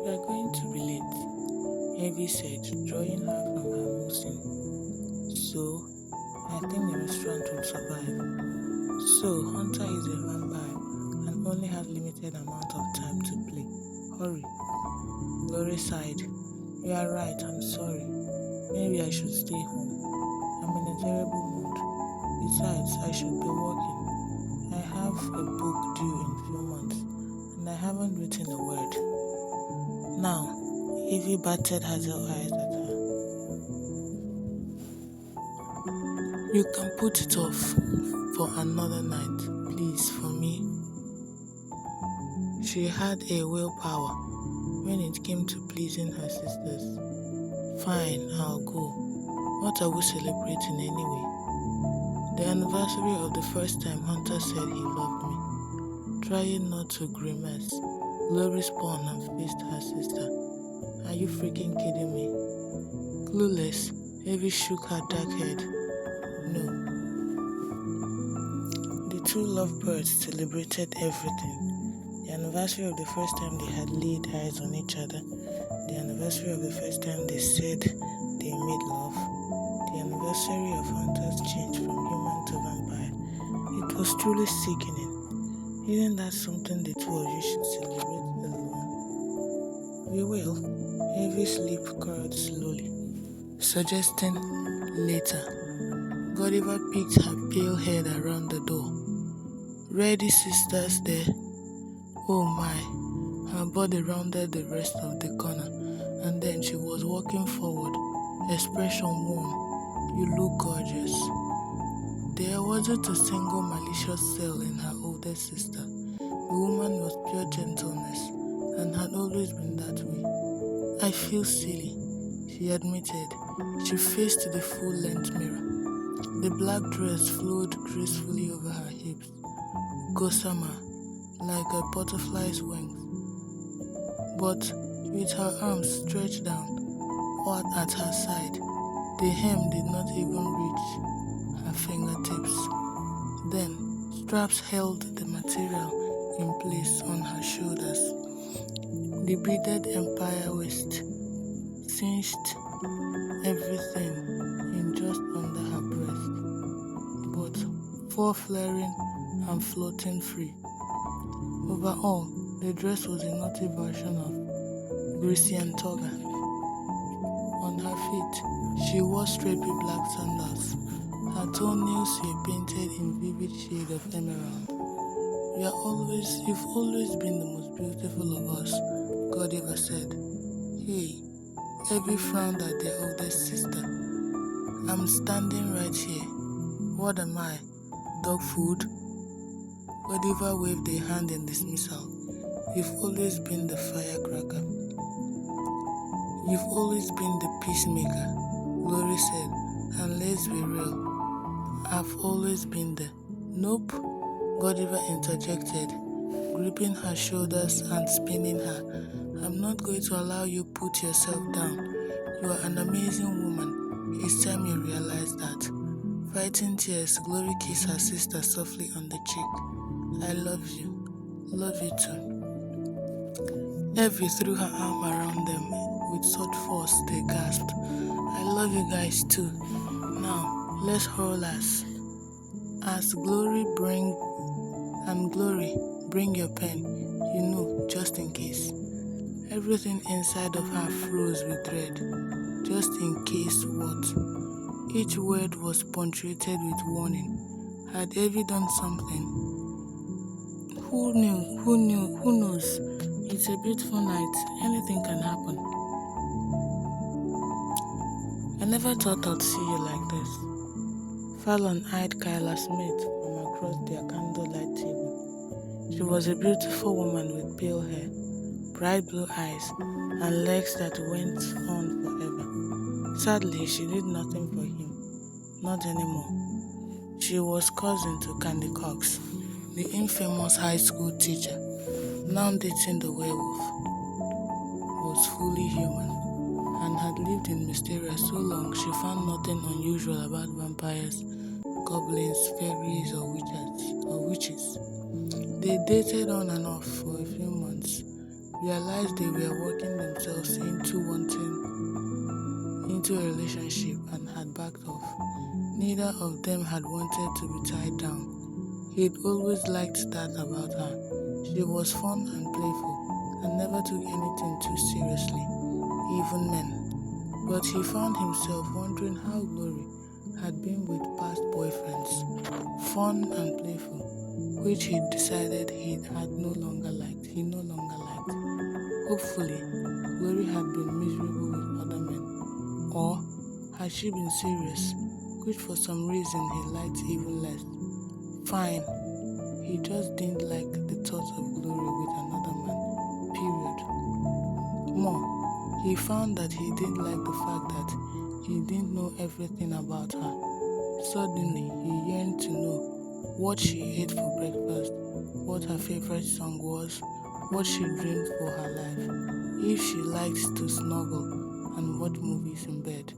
We are going to relate, Heavy said, drawing her from her muslin. So, I think the restaurant will survive. So, Hunter is a vampire and only has limited amount of time to play. Hurry. Glory sighed. You are right, I'm sorry. Maybe I should stay home. I'm in a terrible mood. Besides, I should be working. I have a book due in a few months and I haven't written a word. Now, Evie batted hazel eyes at her. You can put it off for another night, please, for me. She had a willpower when it came to pleasing her sisters. Fine, I'll go. What are we celebrating anyway? The anniversary of the first time Hunter said he loved me. Trying not to grimace, Glory spun and faced her sister. Are you freaking kidding me? Clueless, Evie shook her dark head. No. The two lovebirds celebrated everything. The anniversary of the first time they had laid eyes on each other. The anniversary of the first time they said they made love. The anniversary of Hunter's change from human to vampire. It was truly sickening. Isn't that something the two of you should celebrate alone? We will. Evie's lip curled slowly, suggesting later. Godiva peeked her pale head around the door. Ready, sisters, there? Oh my. Her body rounded the rest of the corner, and then she was walking forward, expression warm. You look gorgeous. There wasn't a single malicious cell in her older sister. The woman was pure gentleness, and had always been that way. I feel silly, she admitted. She faced the full-length mirror. The black dress flowed gracefully over her hips. Gossamer, like a butterfly's wings. But with her arms stretched down, out at her side, the hem did not even reach her fingertips. Then, straps held the material in place on her shoulders. The beaded empire waist cinched everything in just under her breast, but four flaring and floating free. Overall, the dress was a naughty version of Greasy and Toga. On her feet, she wore stripy black sandals. Her toenails were painted in vivid shade of emerald. You've always been the most beautiful of us, Godiva said. Hey, Evie frowned at their oldest sister. I'm standing right here. What am I? Dog food? Godiva waved a hand in dismissal. You've always been the firecracker. You've always been the peacemaker, Glory said, and let's be real. I've always been the... Nope, Godiva interjected, gripping her shoulders and spinning her. I'm not going to allow you put yourself down. You are an amazing woman. It's time you realize that. Fighting tears, Glory kissed her sister softly on the cheek. I love you. Love you too. Evie threw her arm around them with such force they gasped. I love you guys too. Now, let's hurl us. As Glory, bring your pen, just in case. Everything inside of her froze with dread. Just in case what? Each word was punctuated with warning. Had Evie done something? Who knows? It's a beautiful night. Anything can happen. I never thought I'd see you like this. Fallon eyed Kyla Smith from across their candlelight table. She was a beautiful woman with pale hair, bright blue eyes, and legs that went on forever. Sadly, she did nothing for him. Not anymore. She was cousin to Candy Cox, the infamous high school teacher, now dating the werewolf. Was fully human, and had lived in Mysteria so long she found nothing unusual about vampires, goblins, fairies, or witches. They dated on and off for a few months realized they were working themselves into a relationship and had backed off. Neither of them had wanted to be tied down. He'd always liked that about her. She was fun and playful and never took anything too seriously, even men. But he found himself wondering how Glory had been with past boyfriends, fun and playful, which he decided he no longer liked. Hopefully, Glory had been miserable with other men, or had she been serious, which for some reason he liked even less. Fine, he just didn't like the thought of Glory with another man, period. More, he found that he didn't like the fact that he didn't know everything about her. Suddenly, he yearned to know what she ate for breakfast, what her favorite song was, what she dreamed for her life, if she liked to snuggle and watch movies in bed,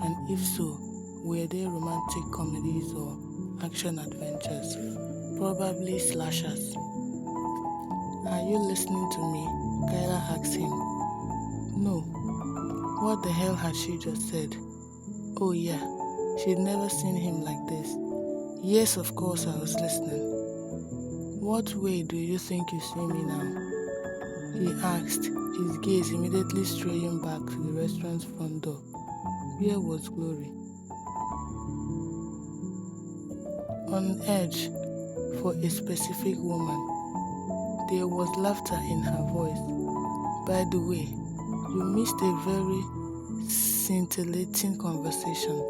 and if so, were they romantic comedies or action adventures? Probably slashers. Are you listening to me? Kyla asked him. No. What the hell had she just said? Oh yeah, she'd never seen him like this. Yes, of course I was listening. What way do you think you see me now? He asked, his gaze immediately straying back to the restaurant's front door. Where was Glory? On edge for a specific woman. There was laughter in her voice. By the way, you missed a very scintillating conversation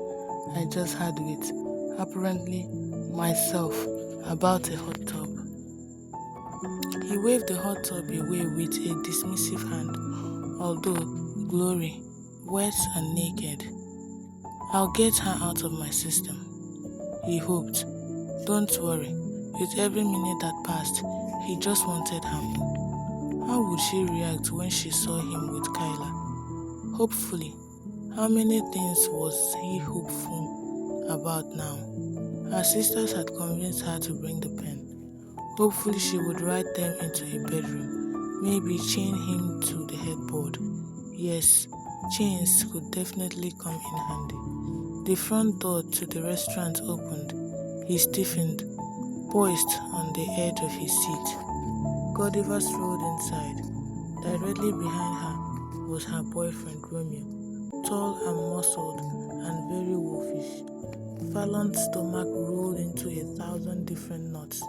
I just had with, apparently, myself about a hot tub. He waved the hot tub away with a dismissive hand, although Glory, wet and naked. I'll get her out of my system, he hoped. Don't worry, with every minute that passed, he just wanted her more. How would she react when she saw him with Kyla? Hopefully. How many things was he hopeful about now? Her sisters had convinced her to bring the pen. Hopefully she would write them into a bedroom, maybe chain him to the headboard. Yes, chains could definitely come in handy. The front door to the restaurant opened. He stiffened, poised on the edge of his seat. Godiva strolled inside. Directly behind her was her boyfriend Romeo, tall and muscled and very wolfish. Fallon's stomach rolled into 1,000 different knots.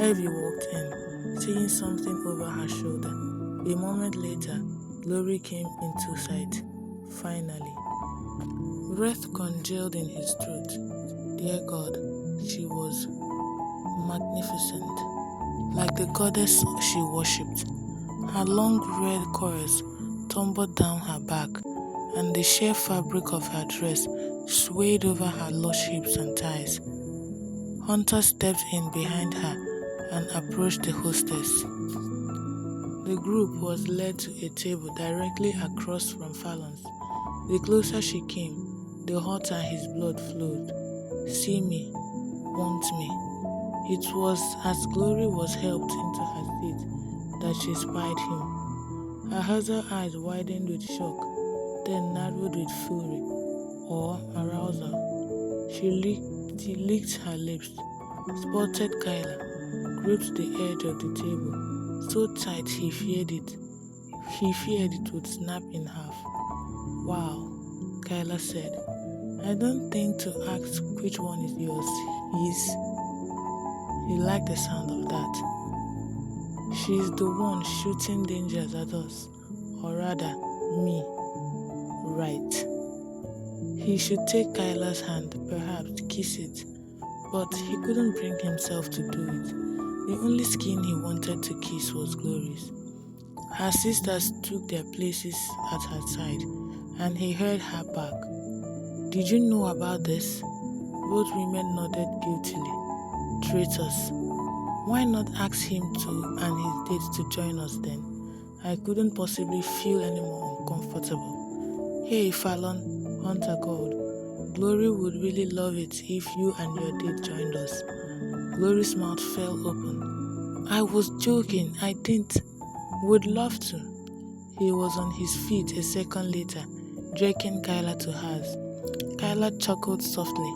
Evie walked in, seeing something over her shoulder. A moment later, Glory came into sight. Finally. Breath congealed in his throat. Dear God, she was magnificent, like the goddess she worshipped. Her long red coils tumbled down her back, and the sheer fabric of her dress swayed over her lush hips and thighs. Hunter stepped in behind her and approached the hostess. The group was led to a table directly across from Fallon's. The closer she came, the hotter his blood flowed. See me, want me. It was as Glory was helped into her seat that she spied him. Her hazel eyes widened with shock, then narrowed with fury or arousal. She licked her lips, spotted Kyla, gripped the edge of the table so tight he feared it would snap in half. Wow, Kyla said. I don't think to ask which one is yours. He liked the sound of that. She's the one shooting dangers at us, or rather, me. Right. He should take Kyla's hand, perhaps kiss it, but he couldn't bring himself to do it. The only skin he wanted to kiss was Glory's. Her sisters took their places at her side, and he heard her back. Did you know about this? Both women nodded guiltily. Traitors. Why not ask him to and his dates to join us then? I couldn't possibly feel any more uncomfortable. Hey, Fallon, Hunter called. Glory would really love it if you and your date joined us. Glory's mouth fell open. I was joking, I didn't. Would love to. He was on his feet a second later, dragging Kyla to hers. Kyla chuckled softly.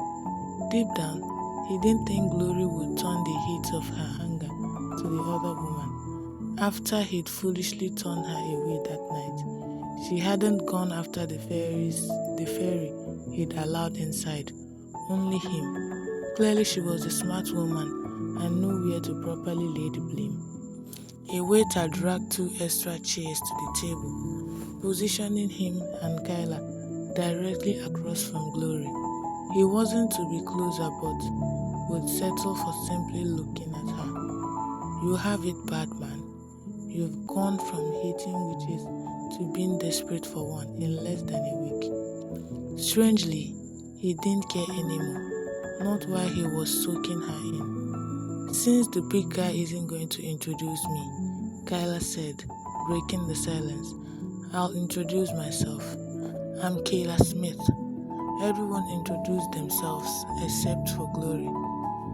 Deep down, he didn't think Glory would turn the heat of her anger to the other woman. After he'd foolishly turned her away that night, she hadn't gone after the fairy he'd allowed inside. Only him. Clearly she was a smart woman and knew where to properly lay the blame. A waiter dragged 2 extra chairs to the table, positioning him and Kyla directly across from Glory. He wasn't to be closer but would settle for simply looking at her. You have it bad, man. You've gone from hating witches to being desperate for one in less than a week. Strangely, he didn't care anymore, not while he was soaking her in. Since the big guy isn't going to introduce me, Kyla said, breaking the silence, I'll introduce myself. I'm Kayla Smith. Everyone introduced themselves except for Glory.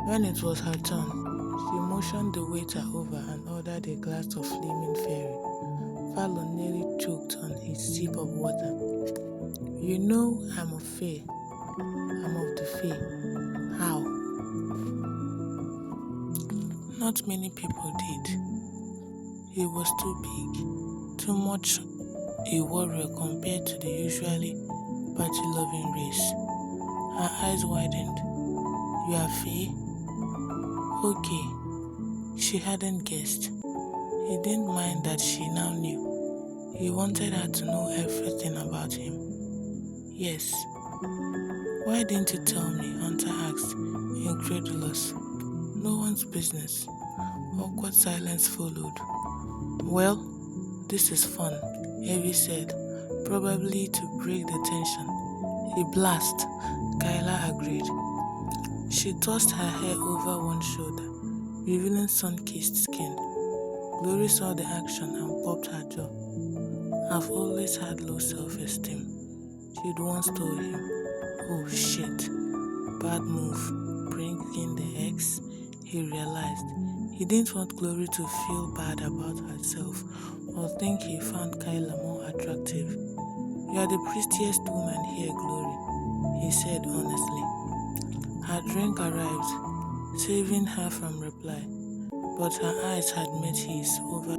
When it was her turn, she motioned the waiter over and ordered a glass of flaming fairy. Fallon nearly choked on his sip of water. You know I'm of Fae. I'm of the Fae. How? Not many people did. He was too big, too much a warrior compared to the usually party-loving race. Her eyes widened. You are Fae? Okay. She hadn't guessed. He didn't mind that she now knew. He wanted her to know everything about him. Yes. Why didn't you tell me? Hunter asked, incredulous. No one's business. Awkward silence followed. Well, this is fun, Evie said, probably to break the tension. A blast, Kyla agreed. She tossed her hair over one shoulder, revealing sun-kissed skin. Glory saw the action and popped her jaw. I've always had low self-esteem. She'd once told him. Oh shit. Bad move. Bringing the ex. He realized he didn't want Glory to feel bad about herself or think he found Kyla more attractive. You are the prettiest woman here, Glory, he said honestly. Her drink arrived, saving her from reply, but her eyes had met his over